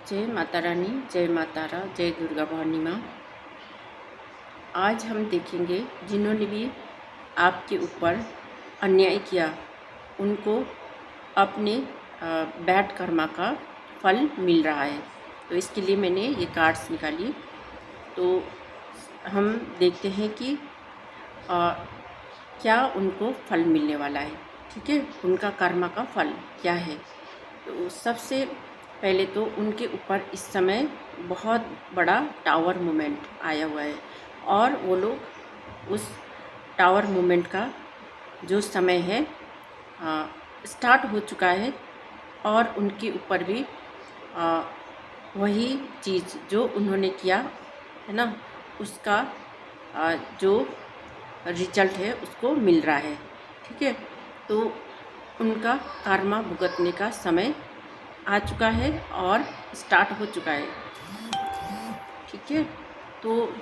जय माता रानी, जय माता रा, जय दुर्गा भवानी माँ। आज हम देखेंगे जिन्होंने भी आपके ऊपर अन्याय किया उनको अपने बैड कर्मा का फल मिल रहा है। तो इसके लिए मैंने ये कार्ड्स निकाली। तो हम देखते हैं कि क्या उनको फल मिलने वाला है। ठीक है, उनका कर्मा का फल क्या है। तो सबसे पहले तो उनके ऊपर इस समय बहुत बड़ा टावर मूवमेंट आया हुआ है और वो लोग उस टावर मूवमेंट का जो समय है स्टार्ट हो चुका है और उनके ऊपर भी वही चीज़ जो उन्होंने किया है ना, उसका जो रिजल्ट है उसको मिल रहा है। ठीक है, तो उनका कर्मा भुगतने का समय आ चुका है और स्टार्ट हो चुका है। ठीक है, तो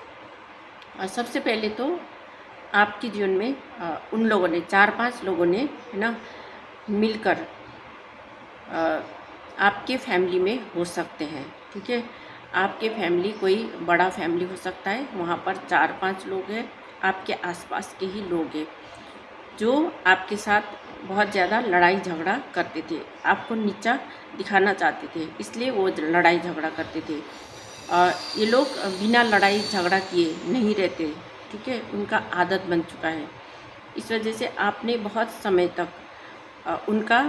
सबसे पहले तो आपके जीवन में उन लोगों ने 4-5 लोगों ने है ना मिलकर आपके फैमिली में हो सकते हैं। ठीक है, आपके फैमिली कोई बड़ा फैमिली हो सकता है, वहाँ पर 4-5 लोग हैं, आपके आसपास के ही लोग हैं जो आपके साथ बहुत ज़्यादा लड़ाई झगड़ा करते थे, आपको नीचा दिखाना चाहते थे, इसलिए वो लड़ाई झगड़ा करते थे। ये लोग बिना लड़ाई झगड़ा किए नहीं रहते। ठीक है, उनका आदत बन चुका है। इस वजह से आपने बहुत समय तक उनका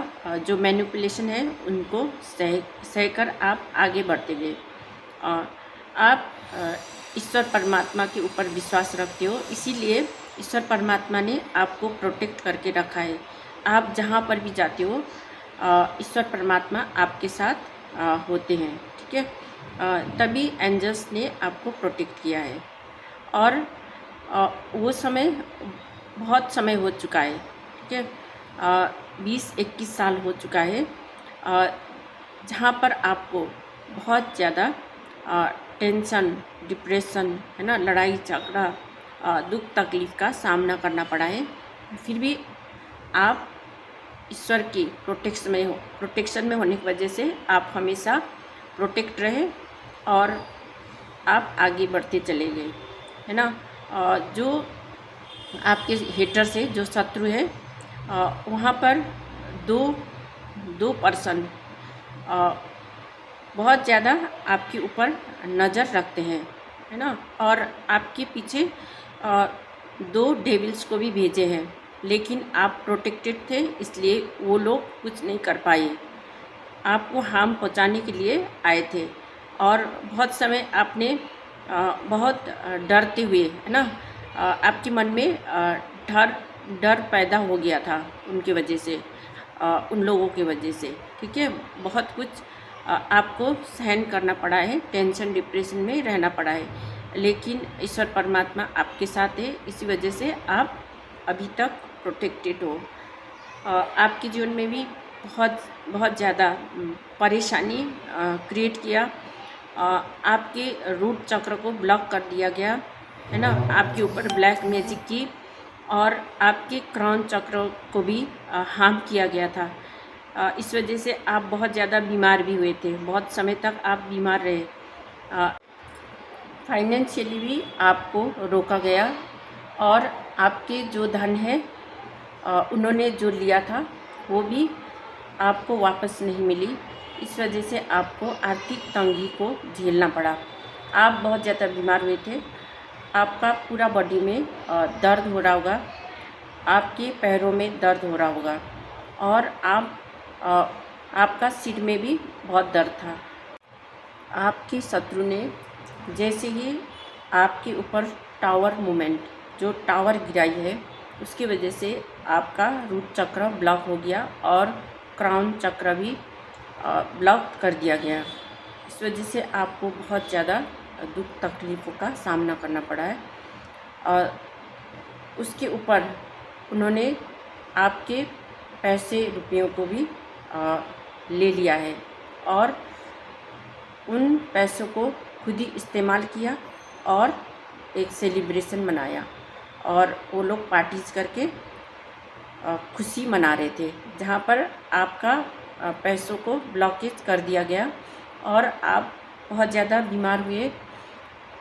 जो मैनिपुलेशन है उनको सहकर आप आगे बढ़ते गए। आप ईश्वर परमात्मा के ऊपर विश्वास रखते हो, इसीलिए ईश्वर परमात्मा ने आपको प्रोटेक्ट करके रखा है। आप जहाँ पर भी जाते हो ईश्वर परमात्मा आपके साथ होते हैं। ठीक है, तभी एंजल्स ने आपको प्रोटेक्ट किया है। और वो समय बहुत समय हो चुका है। ठीक है, 20-21 साल हो चुका है जहाँ पर आपको बहुत ज़्यादा टेंशन, डिप्रेशन है ना, लड़ाई झगड़ा, दुख तकलीफ़ का सामना करना पड़ा है। फिर भी आप ईश्वर की प्रोटेक्शन में होने की वजह से आप हमेशा प्रोटेक्ट रहे और आप आगे बढ़ते चले गए है ना। जो आपके हेटर से जो शत्रु है वहाँ पर दो पर्सन बहुत ज़्यादा आपके ऊपर नज़र रखते हैं है ना, और आपके पीछे 2 डेविल्स को भी भेजे हैं, लेकिन आप प्रोटेक्टेड थे इसलिए वो लोग कुछ नहीं कर पाए। आपको हार्म पहुंचाने के लिए आए थे और बहुत समय आपने बहुत डरते हुए है ना, आपके मन में डर पैदा हो गया था उनकी वजह से, उन लोगों की वजह से। ठीक है, बहुत कुछ आपको सहन करना पड़ा है, टेंशन डिप्रेशन में रहना पड़ा है, लेकिन ईश्वर परमात्मा आपके साथ है, इसी वजह से आप अभी तक प्रोटेक्टेड हो। आपके जीवन में भी बहुत ज़्यादा परेशानी क्रिएट किया, आपके रूट चक्र को ब्लॉक कर दिया गया है ना, आपके ऊपर ब्लैक मैजिक की और आपके क्राउन चक्र को भी हार्म किया गया था। इस वजह से आप बहुत ज़्यादा बीमार भी हुए थे, बहुत समय तक आप बीमार रहे। फाइनेंशियली भी आपको रोका गया और आपके जो धन है उन्होंने जो लिया था वो भी आपको वापस नहीं मिली। इस वजह से आपको आर्थिक तंगी को झेलना पड़ा। आप बहुत ज़्यादा बीमार हुए थे, आपका पूरा बॉडी में दर्द हो रहा होगा, आपके पैरों में दर्द हो रहा होगा और आपका सिर में भी बहुत दर्द था। आपके शत्रु ने जैसे ही आपके ऊपर टावर मूवमेंट जो टावर गिराई है उसकी वजह से आपका रूट चक्र ब्लॉक हो गया और क्राउन चक्र भी ब्लॉक कर दिया गया। इस वजह से आपको बहुत ज़्यादा दुख तकलीफ़ों का सामना करना पड़ा है। और उसके ऊपर उन्होंने आपके पैसे रुपयों को भी ले लिया है और उन पैसों को खुद ही इस्तेमाल किया और एक सेलिब्रेशन मनाया और वो लोग पार्टीज करके खुशी मना रहे थे, जहाँ पर आपका पैसों को ब्लॉकेज कर दिया गया और आप बहुत ज़्यादा बीमार हुए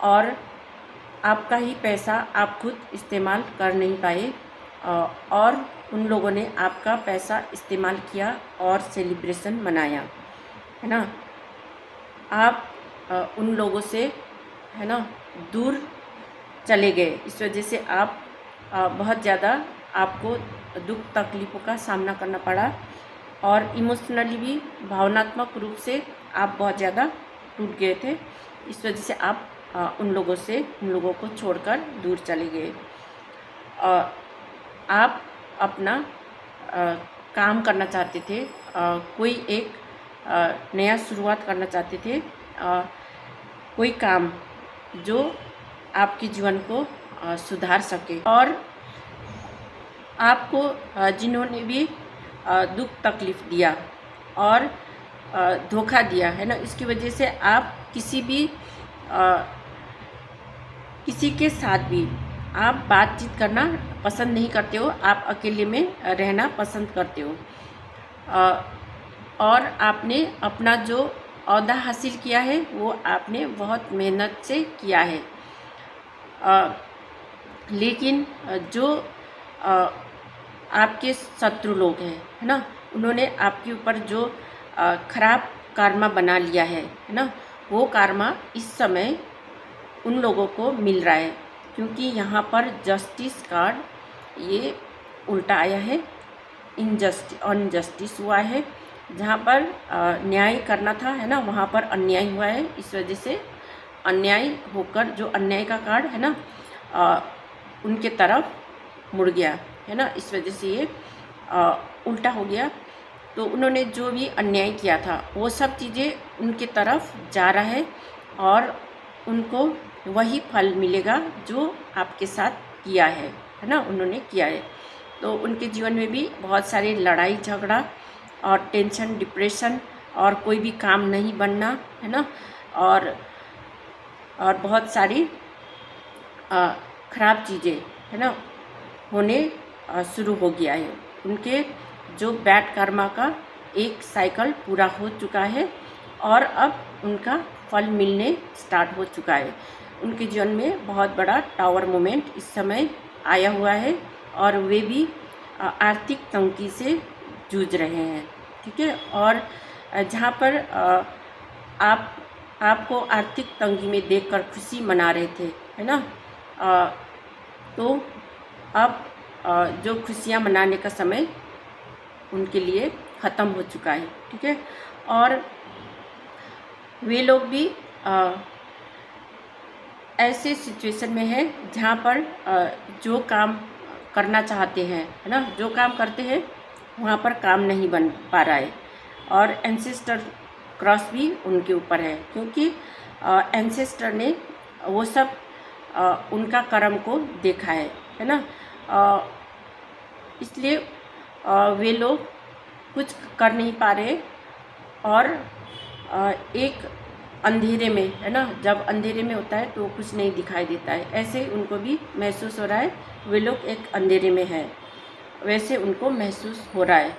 और आपका ही पैसा आप खुद इस्तेमाल कर नहीं पाए और उन लोगों ने आपका पैसा इस्तेमाल किया और सेलिब्रेशन मनाया, है ना। आप उन लोगों से, है ना, दूर चले गए। इस वजह से आप बहुत ज़्यादा आपको दुख तकलीफ़ों का सामना करना पड़ा और इमोशनली भी, भावनात्मक रूप से आप बहुत ज़्यादा टूट गए थे। इस वजह से आप उन लोगों को छोड़कर दूर चले गए। आप अपना काम करना चाहते थे, कोई एक नया शुरुआत करना चाहते थे, कोई काम जो आपके जीवन को सुधार सके। और आपको जिन्होंने भी दुख तकलीफ़ दिया और धोखा दिया, है ना, इसकी वजह से आप किसी के साथ भी आप बातचीत करना पसंद नहीं करते हो, आप अकेले में रहना पसंद करते हो। और आपने अपना जो ओहदा हासिल किया है वो आपने बहुत मेहनत से किया है, लेकिन जो आपके शत्रु लोग हैं, है ना, उन्होंने आपके ऊपर जो खराब कर्मा बना लिया है ना, वो कर्मा इस समय उन लोगों को मिल रहा है, क्योंकि यहाँ पर जस्टिस कार्ड ये उल्टा आया है, अनजस्टिस हुआ है। जहाँ पर न्याय करना था, है ना, वहाँ पर अन्याय हुआ है। इस वजह से अन्याय होकर जो अन्याय का कार्ड है ना उनके तरफ मुड़ गया, है ना, इस वजह से ये उल्टा हो गया। तो उन्होंने जो भी अन्याय किया था वो सब चीज़ें उनके तरफ जा रहा है और उनको वही फल मिलेगा जो आपके साथ किया है ना, उन्होंने किया है। तो उनके जीवन में भी बहुत सारे लड़ाई झगड़ा और टेंशन, डिप्रेशन और कोई भी काम नहीं बनना, है ना, और बहुत सारी ख़राब चीज़ें, है ना, होने शुरू हो गया है। उनके जो बैड कर्मा का एक साइकिल पूरा हो चुका है और अब उनका फल मिलने स्टार्ट हो चुका है। उनके जीवन में बहुत बड़ा टावर मोमेंट इस समय आया हुआ है और वे भी आर्थिक तंगी से जूझ रहे हैं, ठीक है। और जहाँ पर आपको आर्थिक तंगी में देखकर खुशी मना रहे थे, है ना, तो अब जो खुशियाँ मनाने का समय उनके लिए ख़त्म हो चुका है, ठीक है। और वे लोग भी ऐसे सिचुएशन में है जहाँ पर जो काम करना चाहते हैं, है ना, जो काम करते हैं वहाँ पर काम नहीं बन पा रहा है। और एंसेस्टर क्रॉस भी उनके ऊपर है, क्योंकि एंसेस्टर ने वो सब उनका कर्म को देखा है ना, इसलिए वे लोग कुछ कर नहीं पा रहे और एक अंधेरे में, है ना, जब अंधेरे में होता है तो कुछ नहीं दिखाई देता है, ऐसे उनको भी महसूस हो रहा है। वे लोग एक अंधेरे में है, वैसे उनको महसूस हो रहा है।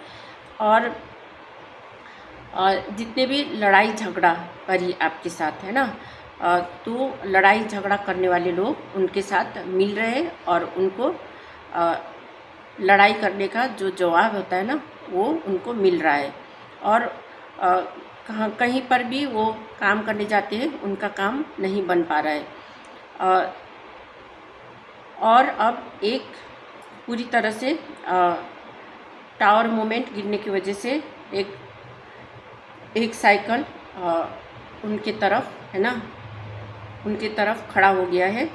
और जितने भी लड़ाई झगड़ा करी आपके साथ, है ना, तो लड़ाई झगड़ा करने वाले लोग उनके साथ मिल रहे हैं और उनको लड़ाई करने का जो जवाब होता है ना वो उनको मिल रहा है। और कहीं पर भी वो काम करने जाते हैं उनका काम नहीं बन पा रहा है। और अब एक पूरी तरह से टावर मोमेंट गिरने की वजह से एक साइकिल उनके तरफ, है ना, उनके तरफ खड़ा हो गया है,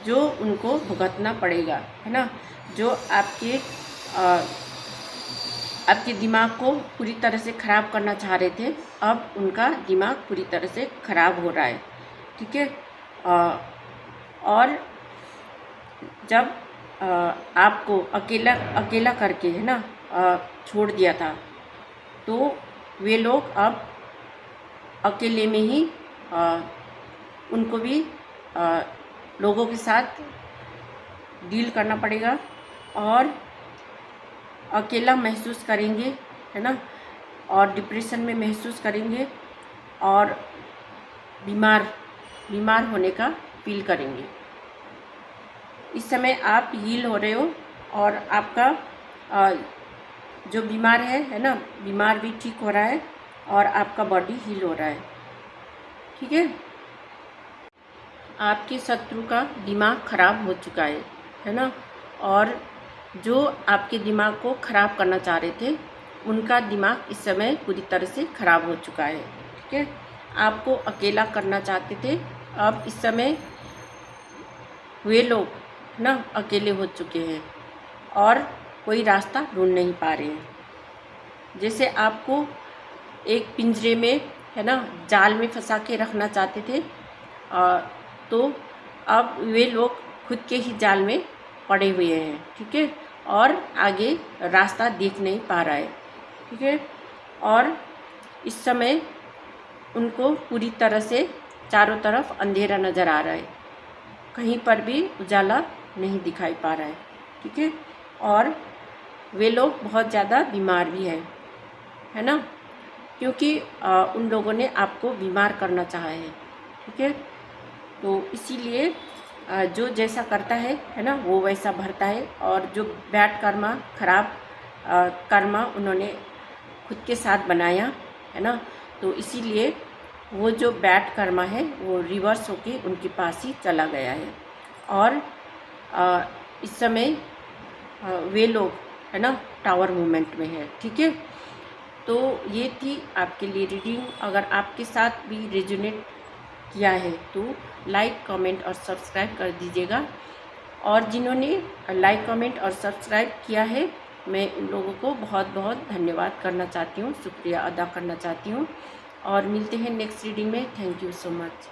जो उनको भुगतना पड़ेगा, है ना। जो आपके दिमाग को पूरी तरह से ख़राब करना चाह रहे थे, अब उनका दिमाग पूरी तरह से ख़राब हो रहा है, ठीक है। और जब आपको अकेला करके, है ना, छोड़ दिया था, तो वे लोग अब अकेले में ही उनको भी लोगों के साथ डील करना पड़ेगा और अकेला महसूस करेंगे, है ना, और डिप्रेशन में महसूस करेंगे और बीमार होने का फील करेंगे। इस समय आप हील हो रहे हो और आपका जो बीमार है ना, बीमार भी ठीक हो रहा है और आपका बॉडी हील हो रहा है। ठीक है, आपके शत्रु का दिमाग खराब हो चुका है ना, और जो आपके दिमाग को खराब करना चाह रहे थे उनका दिमाग इस समय पूरी तरह से खराब हो चुका है। ठीक है, आपको अकेला करना चाहते थे, अब इस समय वे लोग ना अकेले हो चुके हैं और कोई रास्ता ढूंढ नहीं पा रहे हैं। जैसे आपको एक पिंजरे में है ना जाल में फंसा के रखना चाहते थे, तो अब वे लोग खुद के ही जाल में पड़े हुए हैं। ठीक है, और आगे रास्ता देख नहीं पा रहा है। ठीक है, और इस समय उनको पूरी तरह से चारों तरफ अंधेरा नज़र आ रहा है, कहीं पर भी उजाला नहीं दिखाई पा रहा है। ठीक है, और वे लोग बहुत ज़्यादा बीमार भी है ना, क्योंकि उन लोगों ने आपको बीमार करना चाहा है। ठीक है, तो इसीलिए जो जैसा करता है ना, वो वैसा भरता है, और जो बैड कर्मा खराब कर्मा उन्होंने खुद के साथ बनाया है ना, तो इसीलिए वो जो बैड कर्मा है वो रिवर्स होके उनके पास ही चला गया है। और इस समय वे लोग है ना टावर मूवमेंट में है। ठीक है, तो ये थी आपके लिए रीडिंग। अगर आपके साथ भी रेजोनेट किया है तो लाइक, कमेंट और सब्सक्राइब कर दीजिएगा। और जिन्होंने लाइक, कमेंट और सब्सक्राइब किया है, मैं उन लोगों को बहुत बहुत धन्यवाद करना चाहती हूँ, शुक्रिया अदा करना चाहती हूँ। और मिलते हैं नेक्स्ट रीडिंग में। Thank you so much.